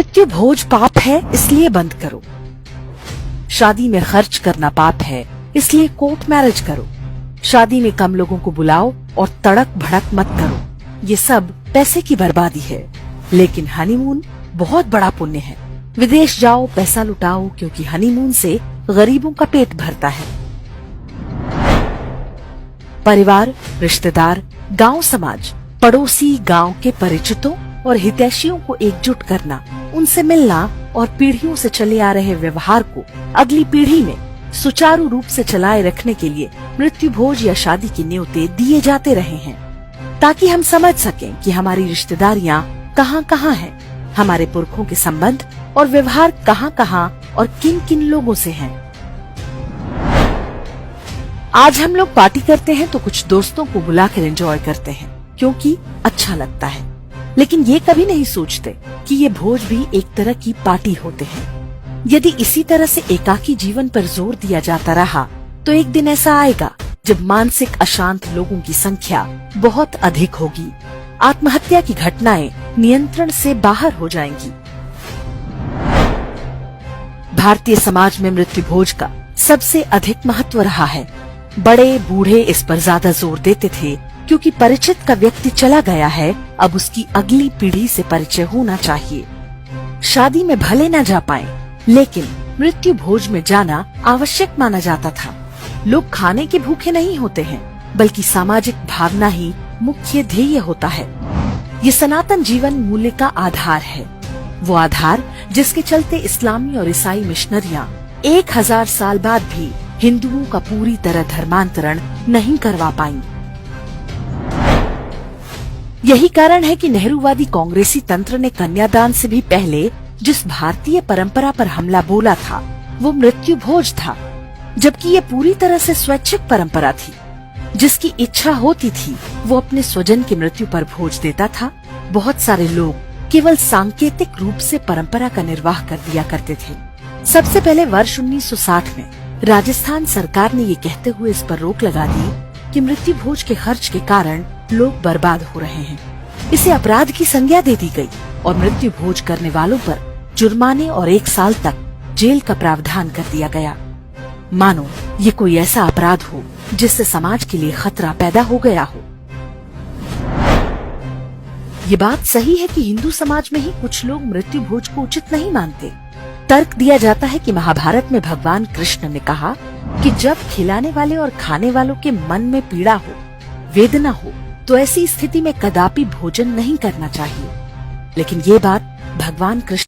मृत्यु भोज पाप है इसलिए बंद करो। शादी में खर्च करना पाप है इसलिए कोर्ट मैरिज करो। शादी में कम लोगों को बुलाओ और तड़क भड़क मत करो। ये सब पैसे की बर्बादी है। लेकिन हनीमून बहुत बड़ा पुण्य है। विदेश जाओ, पैसा लुटाओ, क्योंकि हनीमून से गरीबों का पेट भरता है। परिवार, रिश्तेदार, गांव समाज, पड़ोसी, गांव के परिचितों और हितैषियों को एकजुट करना, उनसे मिलना और पीढ़ियों से चले आ रहे व्यवहार को अगली पीढ़ी में सुचारू रूप से चलाए रखने के लिए मृत्यु भोज या शादी की न्योते दिए जाते रहे हैं, ताकि हम समझ सकें कि हमारी रिश्तेदारियां कहाँ कहाँ हैं, हमारे पुरखों के संबंध और व्यवहार कहाँ कहाँ और किन किन लोगों से हैं। आज हम लोग पार्टी करते हैं तो कुछ दोस्तों को बुलाकर एंजॉय करते हैं क्योंकि अच्छा लगता है, लेकिन ये कभी नहीं सोचते कि ये भोज भी एक तरह की पार्टी होते हैं। यदि इसी तरह से एकाकी जीवन पर जोर दिया जाता रहा तो एक दिन ऐसा आएगा जब मानसिक अशांत लोगों की संख्या बहुत अधिक होगी। आत्महत्या की घटनाएं नियंत्रण से बाहर हो जाएंगी। भारतीय समाज में मृत्यु भोज का सबसे अधिक महत्व रहा है। बड़े बूढ़े इस पर ज्यादा जोर देते थे क्योंकि परिचित का व्यक्ति चला गया है, अब उसकी अगली पीढ़ी से परिचय होना चाहिए। शादी में भले न जा पाए, लेकिन मृत्यु भोज में जाना आवश्यक माना जाता था। लोग खाने के भूखे नहीं होते हैं, बल्कि सामाजिक भावना ही मुख्य ध्येय होता है। ये सनातन जीवन मूल्य का आधार है, वो आधार जिसके चलते इस्लामी और ईसाई मिशनरियां 1000 साल बाद भी हिंदुओं का पूरी तरह धर्मांतरण नहीं करवा पाई। यही कारण है कि नेहरूवादी कांग्रेसी तंत्र ने कन्यादान से भी पहले जिस भारतीय परंपरा पर हमला बोला था वो मृत्यु भोज था, जबकि ये पूरी तरह से स्वैच्छिक परंपरा थी। जिसकी इच्छा होती थी वो अपने स्वजन की मृत्यु पर भोज देता था। बहुत सारे लोग केवल सांकेतिक रूप से परंपरा का निर्वाह कर दिया करते थे। सबसे पहले वर्ष 1960 में राजस्थान सरकार ने ये कहते हुए इस पर रोक लगा दी कि मृत्यु भोज के खर्च के कारण लोग बर्बाद हो रहे हैं। इसे अपराध की संज्ञा दे दी गई और मृत्यु भोज करने वालों पर जुर्माने और 1 साल तक जेल का प्रावधान कर दिया गया। मानो ये कोई ऐसा अपराध हो जिससे समाज के लिए खतरा पैदा हो गया हो। ये बात सही है कि हिंदू समाज में ही कुछ लोग मृत्यु भोज को उचित नहीं मानते। तर्क दिया जाता है कि महाभारत में भगवान कृष्ण ने कहा कि जब खिलाने वाले और खाने वालों के मन में पीड़ा हो, वेदना हो, तो ऐसी स्थिति में कदापि भोजन नहीं करना चाहिए। लेकिन ये बात भगवान कृष्ण